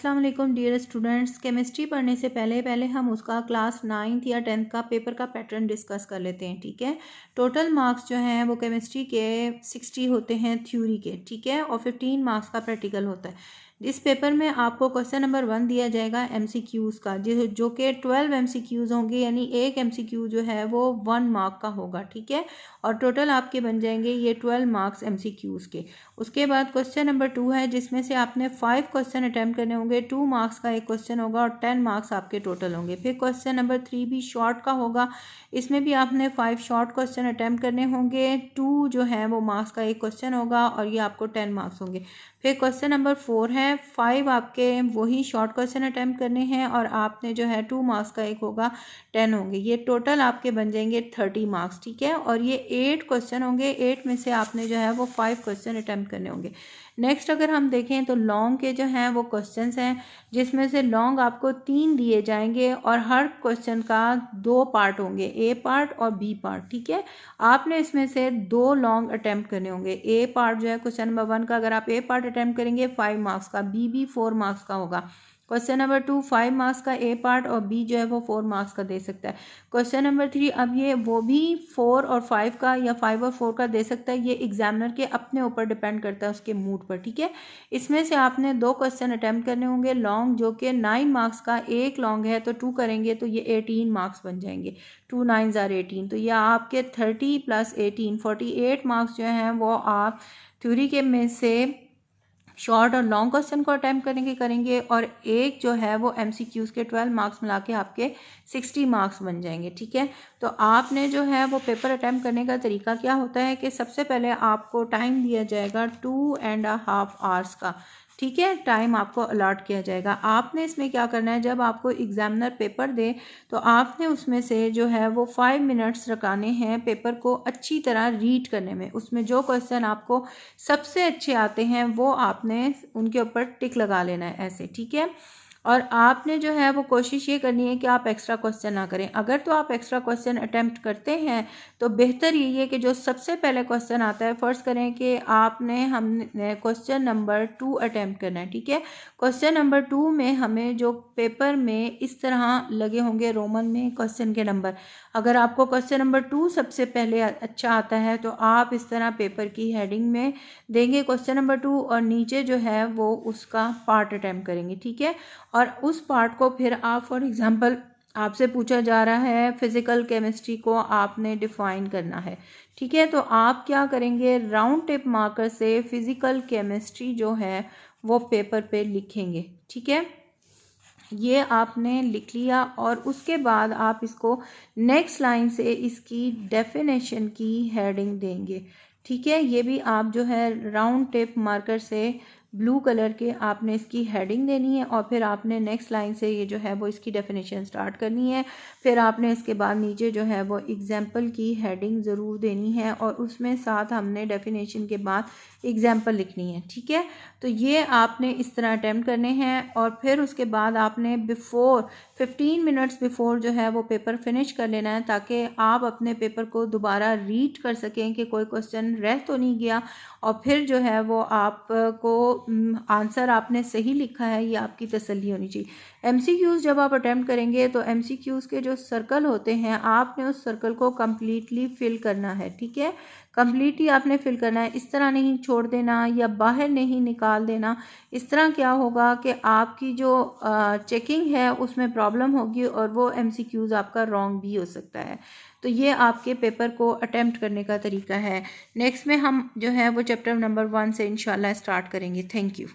अस्सलाम वालेकुम dear students. Chemistry पढ़ने से पहले हम उसका क्लास 9th या 10th का पेपर का पैटर्न डिस्कस कर लेते हैं। ठीक है, टोटल मार्क्स जो हैं वो केमिस्ट्री के 60 होते हैं थ्योरी के, ठीक है, और 15 मार्क्स का प्रैक्टिकल होता है। इस पेपर में आपको क्वेश्चन नंबर 1 दिया जाएगा एमसीक्यूज़ का, जो कि 12 एमसीक्यूज़ होंगे, यानी एक एमसीक्यू जो है वो 1 मार्क का होगा। ठीक है, और टोटल आपके बन जाएंगे ये 12 मार्क्स एमसीक्यूज़ के। उसके बाद क्वेश्चन नंबर 2 है, जिसमें से आपने 5 क्वेश्चन अटैम्प्ट करने होंगे। 2 मार्क्स का एक क्वेश्चन होगा और 10 मार्क्स आपके टोटल होंगे। फिर क्वेश्चन नंबर 3 भी शॉर्ट का होगा, इसमें भी आपने 5 शॉर्ट क्वेश्चन अटैम्प्ट करने होंगे। 2 जो है वो मार्क्स का एक क्वेश्चन होगा और ये आपको 10 मार्क्स होंगे। फिर क्वेश्चन नंबर 4 है, 5 आपके वही शॉर्ट क्वेश्चन अटैम्प्ट करने हैं और आपने जो है 2 मार्क्स का एक होगा, 10 होंगे। ये टोटल आपके बन जाएंगे 30 मार्क्स। ठीक है, और ये 8 क्वेश्चन होंगे। 8 में से आपने जो है वो 5 क्वेश्चन अटैम्प्ट करने होंगे। नेक्स्ट अगर हम देखें तो लॉन्ग के जो हैं वो क्वेश्चंस हैं, जिसमें से लॉन्ग आपको 3 दिए जाएंगे और हर क्वेश्चन का 2 पार्ट होंगे, ए पार्ट और बी पार्ट। ठीक है, आपने इसमें से 2 लॉन्ग अटैम्प्ट करने होंगे। ए पार्ट जो है क्वेश्चन नंबर 1 का, अगर आप ए पार्ट अटैम्प्ट करेंगे 5 मार्क्स का, बी भी 4 मार्क्स का होगा। क्वेश्चन नंबर 2 5 मार्क्स का ए पार्ट और बी जो है वो 4 मार्क्स का दे सकता है। क्वेश्चन नंबर 3 अब ये वो भी 4 और 5 का या 5 और 4 का दे सकता है, ये एग्जामिनर के अपने ऊपर डिपेंड करता है, उसके मूड पर। ठीक है, इसमें से आपने 2 क्वेश्चन अटैम्प्ट करने होंगे लॉन्ग, जो कि 9 मार्क्स का एक लॉन्ग है, तो 2 करेंगे तो ये 18 मार्क्स बन जाएंगे। 2 9 आर 18, तो ये आपके 30 + 18 48 मार्क्स जो हैं वो आप थ्योरी के में से शॉर्ट और लॉन्ग क्वेश्चन को अटैम्प्ट करेंगे और एक जो है वो एमसीक्यूज़ के 12 मार्क्स मिला के आपके 60 मार्क्स बन जाएंगे। ठीक है, तो आपने जो है वो पेपर अटैम्प्ट करने का तरीका क्या होता है कि सबसे पहले आपको टाइम दिया जाएगा 2.5 आवर्स का। ठीक है, टाइम आपको अलॉट किया जाएगा। आपने इसमें क्या करना है, जब आपको एग्जामिनर पेपर दे तो आपने उसमें से जो है वो 5 मिनट्स लगाने हैं पेपर को अच्छी तरह रीड करने में। उसमें जो क्वेश्चन आपको सबसे अच्छे आते हैं वो आपने उनके ऊपर टिक लगा लेना है ऐसे। ठीक है, और आपने जो है वो कोशिश ये करनी है कि आप एक्स्ट्रा क्वेश्चन ना करें। अगर तो आप एक्स्ट्रा क्वेश्चन अटैम्प्ट करते हैं तो बेहतर यही है कि जो सबसे पहले क्वेश्चन आता है, फ़र्ज़ करें कि आपने हमने क्वेश्चन नंबर 2 अटैम्प्ट करना है। ठीक है, क्वेश्चन नंबर 2 में हमें जो पेपर में इस तरह लगे होंगे रोमन में क्वेश्चन के नंबर, अगर आपको क्वेश्चन नंबर 2 सबसे पहले अच्छा आता है तो आप इस तरह पेपर की हेडिंग में देंगे क्वेश्चन नंबर 2 और नीचे जो है वो उसका पार्ट अटैम्प्ट करेंगे। ठीक है, और उस पार्ट को फिर आप, फॉर एग्जांपल आपसे पूछा जा रहा है फिजिकल केमिस्ट्री को आपने डिफाइन करना है। ठीक है, तो आप क्या करेंगे, राउंड टिप मार्कर से फिजिकल केमिस्ट्री जो है वो पेपर पे लिखेंगे। ठीक है, ये आपने लिख लिया और उसके बाद आप इसको नेक्स्ट लाइन से इसकी डेफिनेशन की हेडिंग देंगे। ठीक है, ये भी आप जो है राउंड टिप मार्कर से ब्लू कलर के आपने इसकी हेडिंग देनी है और फिर आपने नेक्स्ट लाइन से ये जो है वो इसकी डेफिनेशन स्टार्ट करनी है। फिर आपने इसके बाद नीचे जो है वो एग्जाम्पल की हेडिंग ज़रूर देनी है और उसमें साथ हमने डेफिनेशन के बाद एग्जाम्पल लिखनी है। ठीक है, तो ये आपने इस तरह अटैम्प्ट करने हैं और फिर उसके बाद आपने 15 मिनट्स बिफोर जो है वो पेपर फिनिश कर लेना है, ताकि आप अपने पेपर को दोबारा रीड कर सकें कि कोई क्वेश्चन रह तो नहीं गया, और फिर जो है वो आपको आंसर आपने सही लिखा है ये आपकी तसल्ली होनी चाहिए। एमसीक्यूज़ जब आप अटैम्प्ट करेंगे तो एमसीक्यूज़ के जो सर्कल होते हैं आपने उस सर्कल को कम्प्लीटली फिल करना है। ठीक है, कम्प्लीटली आपने फिल करना है, इस तरह नहीं छोड़ देना या बाहर नहीं निकाल देना। इस तरह क्या होगा कि आपकी जो चेकिंग है उसमें प्रॉब्लम होगी और वो एमसीक्यूज़ आपका रॉन्ग भी हो सकता है। तो ये आपके पेपर को अटैम्प्ट करने का तरीका है। नेक्स्ट में हम जो है वो चैप्टर नंबर 1 से इंशाल्लाह स्टार्ट करेंगे। Thank you.